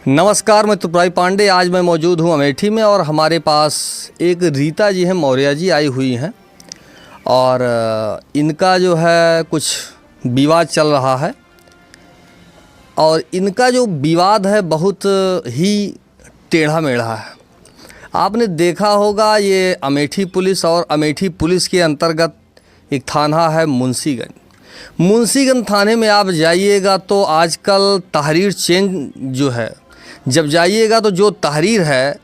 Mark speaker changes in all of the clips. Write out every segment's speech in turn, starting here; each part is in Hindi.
Speaker 1: नमस्कार, मैं त्रिपुरारी पांडे। आज मैं मौजूद हूँ अमेठी में और हमारे पास एक रीता जी हैं, मौर्य जी आई हुई हैं और इनका जो है कुछ विवाद चल रहा है और इनका जो विवाद है बहुत ही टेढ़ा मेढ़ा है। आपने देखा होगा ये अमेठी पुलिस और अमेठी पुलिस के अंतर्गत एक थाना है मुंशीगंज थाने में आप जाइएगा तो आजकल तहरीर चेंज जो है, जब जाइएगा तो जो तहरीर है,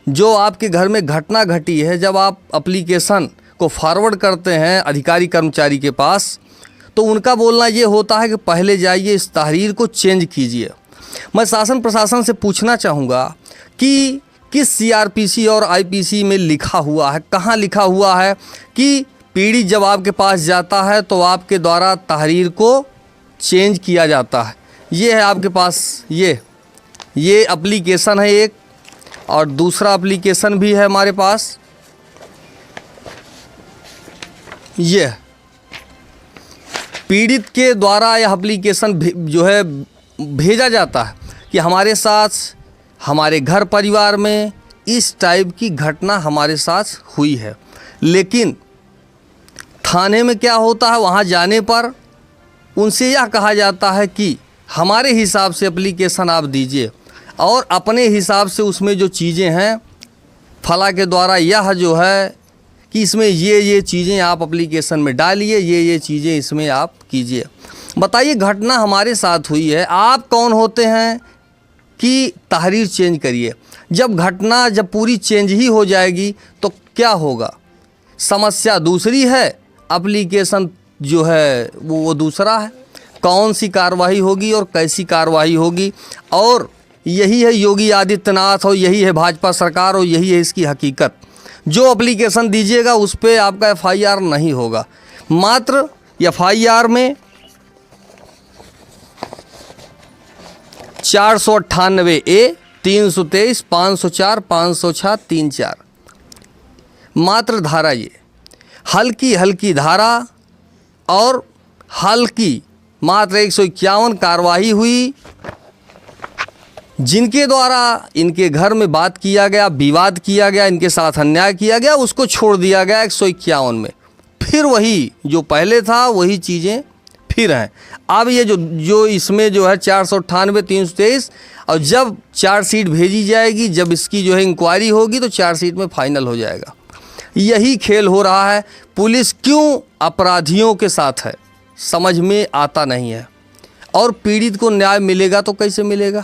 Speaker 1: जो आपके घर में घटना घटी है, जब आप एप्लीकेशन को फॉरवर्ड करते हैं अधिकारी कर्मचारी के पास, तो उनका बोलना ये होता है कि पहले जाइए इस तहरीर को चेंज कीजिए। मैं शासन प्रशासन से पूछना चाहूँगा कि किस सीआरपीसी और आईपीसी में लिखा हुआ है, कहाँ लिखा हुआ है कि पीड़ित जब आपके पास जाता है तो आपके द्वारा तहरीर को चेंज किया जाता है। ये है आपके पास ये एप्लीकेशन है एक, और दूसरा एप्लीकेशन भी है हमारे पास। ये पीड़ित के द्वारा यह एप्लीकेशन जो है भेजा जाता है कि हमारे साथ हमारे घर परिवार में इस टाइप की घटना हमारे साथ हुई है। लेकिन थाने में क्या होता है, वहाँ जाने पर उनसे यह कहा जाता है कि हमारे हिसाब से एप्लीकेशन आप दीजिए और अपने हिसाब से उसमें जो चीज़ें हैं फला के द्वारा यह जो है कि इसमें ये चीज़ें आप एप्लीकेशन में डालिए, ये चीज़ें इसमें आप कीजिए। बताइए, घटना हमारे साथ हुई है, आप कौन होते हैं कि तहरीर चेंज करिए? जब पूरी चेंज ही हो जाएगी तो क्या होगा? समस्या दूसरी है, एप्लीकेशन जो है वो दूसरा है। कौन सी कार्रवाई होगी और कैसी कार्रवाई होगी? और यही है योगी आदित्यनाथ और यही है भाजपा सरकार और यही है इसकी हकीकत। जो एप्लीकेशन दीजिएगा उस पर आपका एफआईआर नहीं होगा। मात्र एफआईआर में 498A 323 504 506 34 मात्र धारा, ये हल्की धारा और हल्की मात्र 151 कार्रवाई हुई जिनके द्वारा इनके घर में बात किया गया, विवाद किया गया, इनके साथ अन्याय किया गया, उसको छोड़ दिया गया 151 में। फिर वही जो पहले था वही चीज़ें फिर हैं। अब ये जो इसमें जो है 498 323 और जब चार्जशीट भेजी जाएगी, जब इसकी जो है इंक्वायरी होगी तो चार्जशीट में फाइनल हो जाएगा। यही खेल हो रहा है। पुलिस क्यों अपराधियों के साथ है समझ में आता नहीं है। और पीड़ित को न्याय मिलेगा तो कैसे मिलेगा?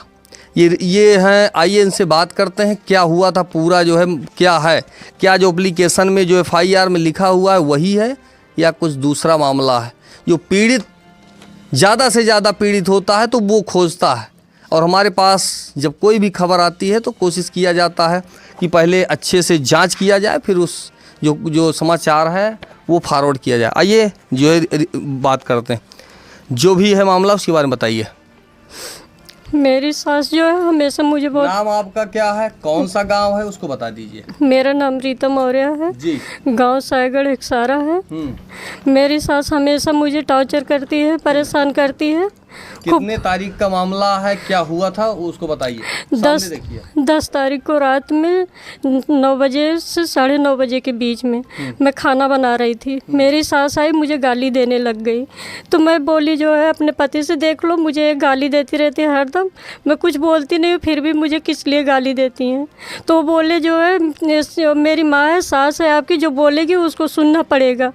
Speaker 1: ये हैं, आइए इनसे बात करते हैं क्या हुआ था, पूरा जो है क्या है, क्या जो एप्लीकेशन में जो एफआईआर में लिखा हुआ है वही है या कुछ दूसरा मामला है। जो पीड़ित ज़्यादा से ज़्यादा पीड़ित होता है तो वो खोजता है, और हमारे पास जब कोई भी खबर आती है तो कोशिश किया जाता है कि पहले अच्छे से जांच किया जाए, फिर उस जो समाचार है वो फॉरवर्ड किया जाए। आइए जो है बात करते हैं, जो भी है मामला उसके बारे में बताइए।
Speaker 2: मेरी सास जो है हमेशा मुझे बहुत।
Speaker 1: नाम आपका क्या है, कौन सा गांव है उसको बता दीजिए।
Speaker 2: मेरा नाम रीता मौर्य है जी, गांव सायगढ़ हिक्सारा है। मेरी सास हमेशा मुझे टॉर्चर करती है, परेशान करती है।
Speaker 1: कितने तारीख का मामला है, क्या हुआ था उसको बताइए।
Speaker 2: 10 तारीख को रात में 9 बजे से 9:30 बजे के बीच में मैं खाना बना रही थी। मेरी सास आई, मुझे गाली देने लग गई। तो मैं बोली जो है अपने पति से, देख लो मुझे गाली देती रहती है हरदम, मैं कुछ बोलती नहीं हूँ फिर भी मुझे किस लिए गाली देती हैं। तो बोले जो है मेरी माँ है, सास है आपकी, जो बोलेगी उसको सुनना पड़ेगा।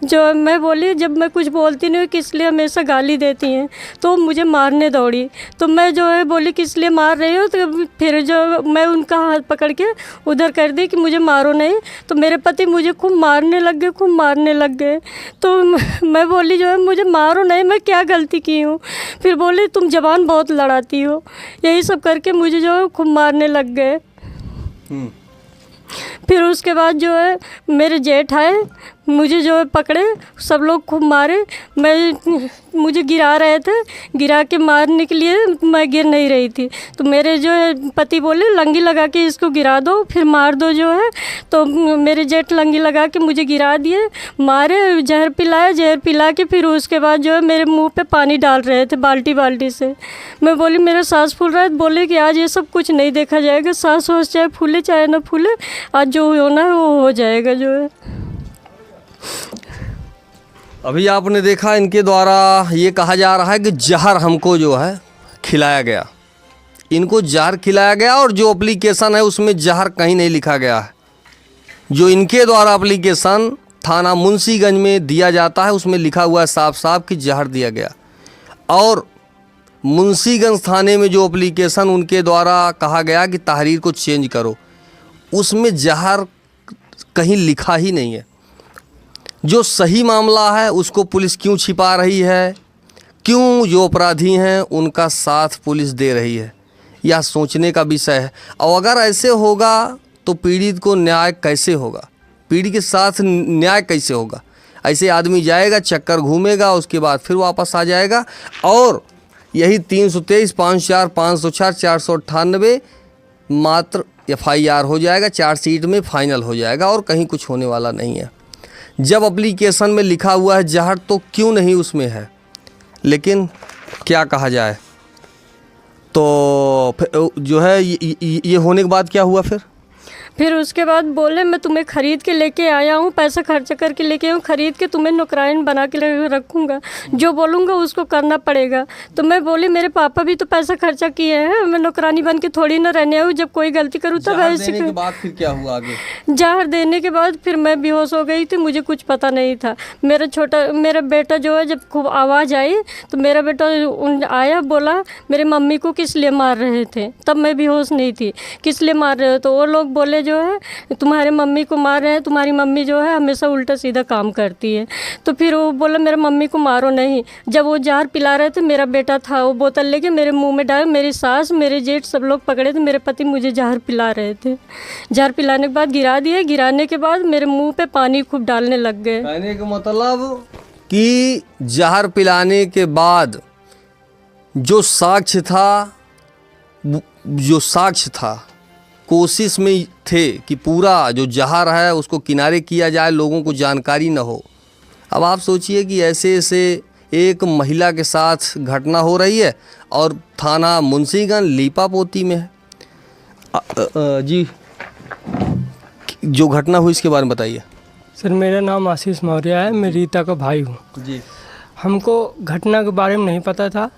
Speaker 2: जो मैं बोली जब मैं कुछ बोलती नहीं हूँ किस लिए हमेशा गाली देती हैं, तो मुझे मारने दौड़ी। तो मैं जो है बोली किस लिए मार रही हो, तो फिर जो मैं उनका हाथ पकड़ के उधर कर दी कि मुझे मारो नहीं। तो मेरे पति मुझे खूब मारने लग गए। तो मैं बोली जो है मुझे मारो नहीं, मैं क्या गलती की हूँ। फिर बोली तुम ज़बान बहुत लड़ाती हो, यही सब करके मुझे जो है खूब मारने लग गए। फिर उसके बाद जो है मेरे जेठ आए, मुझे जो है पकड़े, सब लोग खूब मारे। मुझे गिरा रहे थे, गिरा के मारने के लिए मैं गिर नहीं रही थी। तो मेरे जो है पति बोले लंगी लगा के इसको गिरा दो, फिर मार दो जो है। तो मेरे जेठ लंगी लगा के मुझे गिरा दिए, मारे, जहर पिलाया, जहर पिला के फिर उसके बाद जो है मेरे मुंह पे पानी डाल रहे थे बाल्टी से। मैं बोली मेरा सांस फूल रहा है। बोले कि आज ये सब कुछ नहीं देखा जाएगा, सांस हो चाहे फूले चाहे ना फूले, आज जो होना है वो हो जाएगा जो है।
Speaker 1: अभी आपने देखा इनके द्वारा ये कहा जा रहा है कि जहर हमको जो है खिलाया गया, इनको जहर खिलाया गया, और जो एप्लीकेशन है उसमें जहर कहीं नहीं लिखा गया है। जो इनके द्वारा एप्लीकेशन थाना मुंशीगंज में दिया जाता है उसमें लिखा हुआ है साफ साफ कि जहर दिया गया। और मुंशीगंज थाने में जो एप्लीकेशन उनके द्वारा कहा गया कि तहरीर को चेंज करो, उसमें जहर कहीं लिखा ही नहीं है। जो सही मामला है उसको पुलिस क्यों छिपा रही है, क्यों जो अपराधी हैं उनका साथ पुलिस दे रही है, यह सोचने का विषय है। और अगर ऐसे होगा तो पीड़ित को न्याय कैसे होगा, पीड़ित के साथ न्याय कैसे होगा। ऐसे आदमी जाएगा, चक्कर घूमेगा, उसके बाद फिर वापस आ जाएगा, और यही 323, 504, 504, 498 मात्र FIR हो जाएगा, चार्जशीट में फाइनल हो जाएगा, और कहीं कुछ होने वाला नहीं है। जब एप्लीकेशन में लिखा हुआ है जहर तो क्यों नहीं उसमें है। लेकिन क्या कहा जाए, तो जो है ये होने के बाद क्या हुआ फिर
Speaker 2: उसके बाद बोले मैं तुम्हें ख़रीद के लेके आया हूँ, पैसा खर्चा करके लेके आया हूँ, ख़रीद के तुम्हें नौकराइन बना के रखूँगा, जो बोलूँगा उसको करना पड़ेगा। तो मैं बोली मेरे पापा भी तो पैसा खर्चा किए हैं, मैं नौकरानी बन के थोड़ी ना रहने आऊँ, जब कोई गलती करूँ तब ऐसे।
Speaker 1: देने के बाद फिर क्या हुआ आगे?
Speaker 2: जहर देने के बाद फिर मैं बेहोश हो गई थी, मुझे कुछ पता नहीं था। मेरा बेटा जो है जब खूब आवाज़ आई तो मेरा बेटा आया, बोला मेरे मम्मी को किस लिए मार रहे थे। तब मैं बेहोश नहीं थी, किस लिए मार रहे हो। तो वो लोग बोले जो है तुम्हारे मम्मी को मार रहे हैं, तुम्हारी मम्मी जो है हमेशा उल्टा सीधा काम करती है। तो फिर वो बोला मेरे मम्मी को मारो नहीं। जब वो जहर पिला रहे थे, मेरा बेटा था, वो बोतल लेके मेरे मुंह में डाले, मेरी सास मेरे जेठ सब लोग पकड़े थे, मेरे पति मुझे जहर पिला रहे थे। जहर पिलाने के बाद गिरा दिए, गिराने के बाद मेरे मुँह पे पानी खूब डालने लग गए।
Speaker 1: कहने का मतलब कि जहर पिलाने के बाद जो साक्ष्य था कोशिश में थे कि पूरा जो जहर है उसको किनारे किया जाए, लोगों को जानकारी न हो। अब आप सोचिए कि ऐसे एक महिला के साथ घटना हो रही है और थाना मुंशीगंज लीपापोती में है। जी, जो घटना हुई इसके बारे में बताइए।
Speaker 3: सर मेरा नाम आशीष मौर्य है, मैं रीता का भाई हूँ
Speaker 1: जी।
Speaker 3: हमको घटना के बारे में नहीं पता था।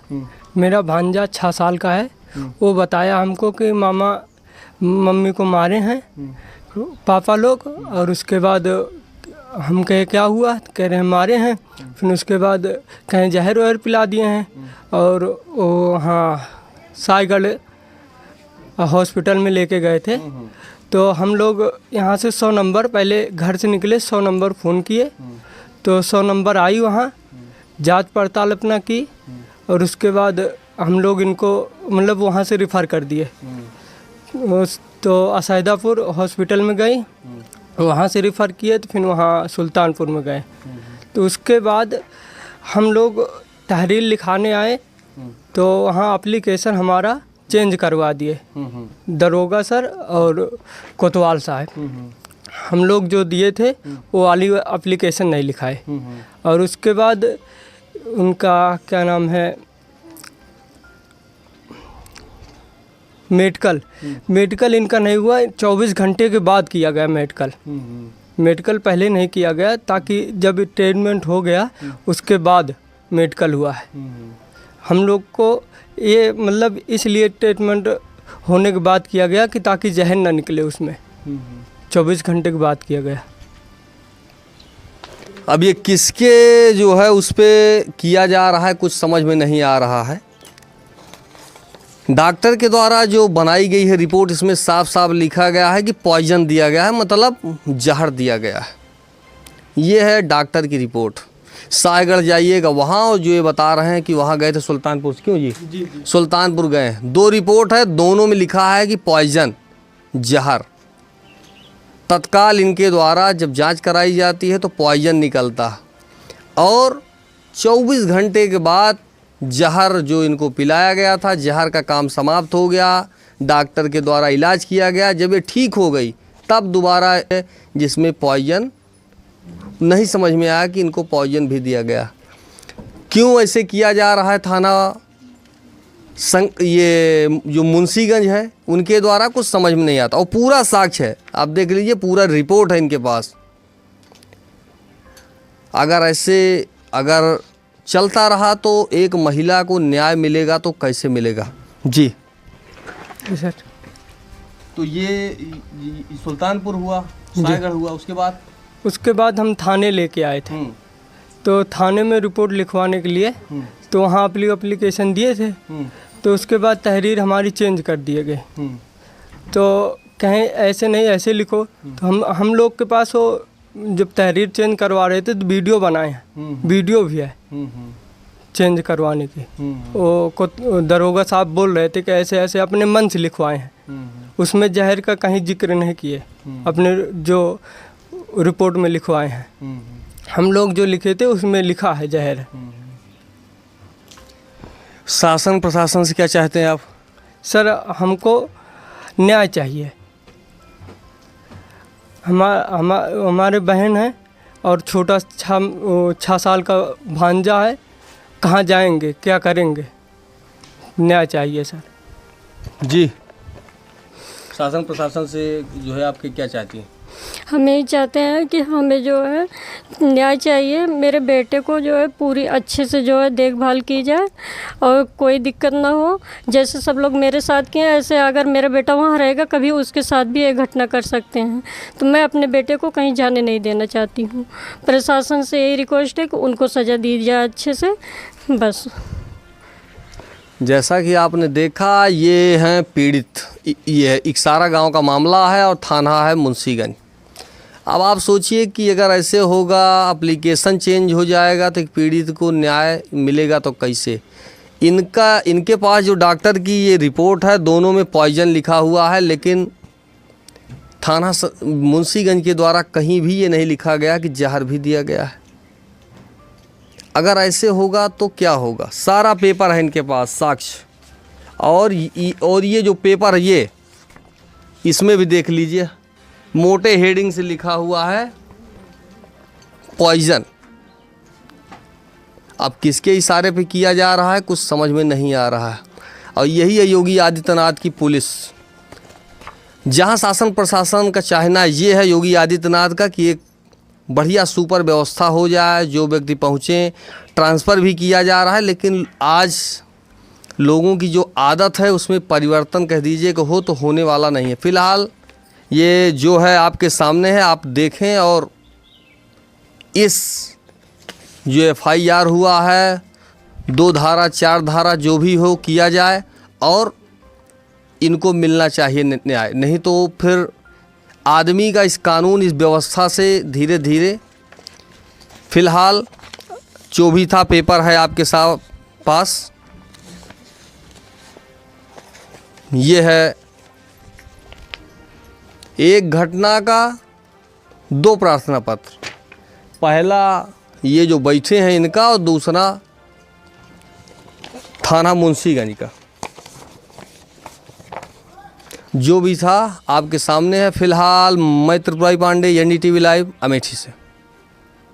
Speaker 3: मेरा भांजा 6 साल का है, वो बताया हमको कि मामा मम्मी को मारे हैं पापा लोग। और उसके बाद हम कहे क्या हुआ, कह रहे हैं मारे हैं। फिर उसके बाद कहीं जहर वहर पिला दिए हैं। और वो हाँ साईगढ़ हॉस्पिटल में लेके गए थे। तो हम लोग यहाँ से 100 नंबर पहले घर से निकले, 100 नंबर फ़ोन किए, तो 100 नंबर आई, वहाँ जांच पड़ताल अपना की। और उसके बाद हम लोग इनको मतलब वहाँ से रिफ़र कर दिए। तो असैदापुर हॉस्पिटल में गई, वहाँ से रिफ़र किए, तो फिर वहाँ सुल्तानपुर में गए। तो उसके बाद हम लोग तहरीर लिखाने आए, तो वहाँ एप्लीकेशन हमारा चेंज करवा दिए दरोगा सर और कोतवाल साहब। हम लोग जो दिए थे वो वाली एप्लीकेशन नहीं लिखाए। और उसके बाद उनका क्या नाम है मेडिकल इनका नहीं हुआ, 24 घंटे के बाद किया गया मेडिकल पहले नहीं किया गया, ताकि जब ट्रीटमेंट हो गया उसके बाद मेडिकल हुआ है। हम लोग को ये मतलब इसलिए ट्रीटमेंट होने के बाद किया गया कि ताकि जहर ना निकले उसमें। 24 घंटे के बाद किया गया।
Speaker 1: अब ये किसके जो है उस पर किया जा रहा है कुछ समझ में नहीं आ रहा है। डॉक्टर के द्वारा जो बनाई गई है रिपोर्ट, इसमें साफ साफ लिखा गया है कि पॉइजन दिया गया है, मतलब जहर दिया गया है। ये है डॉक्टर की रिपोर्ट। साईगढ़ जाइएगा वहाँ, और जो ये बता रहे हैं कि वहाँ गए थे सुल्तानपुर, क्यों जी? सुल्तानपुर गए, 2 रिपोर्ट है, दोनों में लिखा है कि पॉइजन, जहर। तत्काल इनके द्वारा जब जांच कराई जाती है तो पॉइजन निकलता है और 24 घंटे के बाद जहर जो इनको पिलाया गया था, जहर का काम समाप्त हो गया, डॉक्टर के द्वारा इलाज किया गया। जब ये ठीक हो गई तब दोबारा जिसमें पॉइजन नहीं समझ में आया कि इनको पॉइजन भी दिया गया। क्यों ऐसे किया जा रहा है थाना ये जो मुंशीगंज है उनके द्वारा कुछ समझ में नहीं आता। और पूरा साक्ष्य है, आप देख लीजिए, पूरा रिपोर्ट है इनके पास। अगर चलता रहा तो एक महिला को न्याय मिलेगा तो कैसे मिलेगा जी?
Speaker 3: सर
Speaker 1: तो ये सुल्तानपुर हुआ, सायगढ़ हुआ, उसके बाद
Speaker 3: हम थाने लेके आए थे। तो थाने में रिपोर्ट लिखवाने के लिए तो वहाँ एप्लीकेशन दिए थे। तो उसके बाद तहरीर हमारी चेंज कर दिए गए। तो कहें ऐसे नहीं, ऐसे लिखो। तो हम लोग के पास वो जब तहरीर चेंज करवा रहे थे तो वीडियो बनाए हैं, वीडियो भी है चेंज करवाने की। वो दरोगा साहब बोल रहे थे कि ऐसे ऐसे अपने मन से लिखवाए हैं, उसमें जहर का कहीं जिक्र नहीं किए, अपने जो रिपोर्ट में लिखवाए हैं। हम लोग जो लिखे थे उसमें लिखा है जहर।
Speaker 1: शासन प्रशासन से क्या चाहते हैं आप?
Speaker 3: सर हमको न्याय चाहिए। हमारे बहन है और छोटा 6 साल का भांजा है। कहाँ जाएंगे, क्या करेंगे? न्याय चाहिए सर
Speaker 1: जी। शासन प्रशासन से जो है आपके क्या चाहती हैं?
Speaker 2: हम यही चाहते हैं कि हमें जो है न्याय चाहिए। मेरे बेटे को जो है पूरी अच्छे से जो है देखभाल की जाए और कोई दिक्कत ना हो। जैसे सब लोग मेरे साथ किए ऐसे अगर मेरा बेटा वहाँ रहेगा कभी उसके साथ भी एक घटना कर सकते हैं। तो मैं अपने बेटे को कहीं जाने नहीं देना चाहती हूँ। प्रशासन से यही रिक्वेस्ट है कि उनको सज़ा दी जाए अच्छे से, बस।
Speaker 1: जैसा कि आपने देखा, ये हैं पीड़ित। ये इकसारा गांव का मामला है और थाना है मुंशीगंज। अब आप सोचिए कि अगर ऐसे होगा, एप्लीकेशन चेंज हो जाएगा तो पीड़ित को न्याय मिलेगा तो कैसे? इनके पास जो डॉक्टर की ये रिपोर्ट है, दोनों में पॉइजन लिखा हुआ है, लेकिन थाना मुंशीगंज के द्वारा कहीं भी ये नहीं लिखा गया कि जहर भी दिया गया है। अगर ऐसे होगा तो क्या होगा? सारा पेपर है इनके पास, साक्ष्य। और ये जो पेपर है इसमें भी देख लीजिए, मोटे हेडिंग से लिखा हुआ है पॉइजन। अब किसके इशारे पे किया जा रहा है कुछ समझ में नहीं आ रहा है। और यही है योगी आदित्यनाथ की पुलिस। जहां शासन प्रशासन का चाहना ये है योगी आदित्यनाथ का कि एक बढ़िया सुपर व्यवस्था हो जाए, जो व्यक्ति पहुँचे, ट्रांसफ़र भी किया जा रहा है, लेकिन आज लोगों की जो आदत है उसमें परिवर्तन कह दीजिए कि हो तो होने वाला नहीं है। फ़िलहाल ये जो है आपके सामने है, आप देखें। और इस जो FIR हुआ है, 2 धारा 4 धारा जो भी हो किया जाए और इनको मिलना चाहिए न्याय। नहीं तो फिर आदमी का इस कानून, इस व्यवस्था से धीरे धीरे, फ़िलहाल जो भी था पेपर है आपके पास, ये है एक घटना का 2 प्रार्थना पत्र। पहला ये जो बैठे हैं इनका और दूसरा थाना मुंशीगंज का। जो भी था आपके सामने है। फिलहाल मैं त्रिपुरारी पांडे, NDTV लाइव, अमेठी से।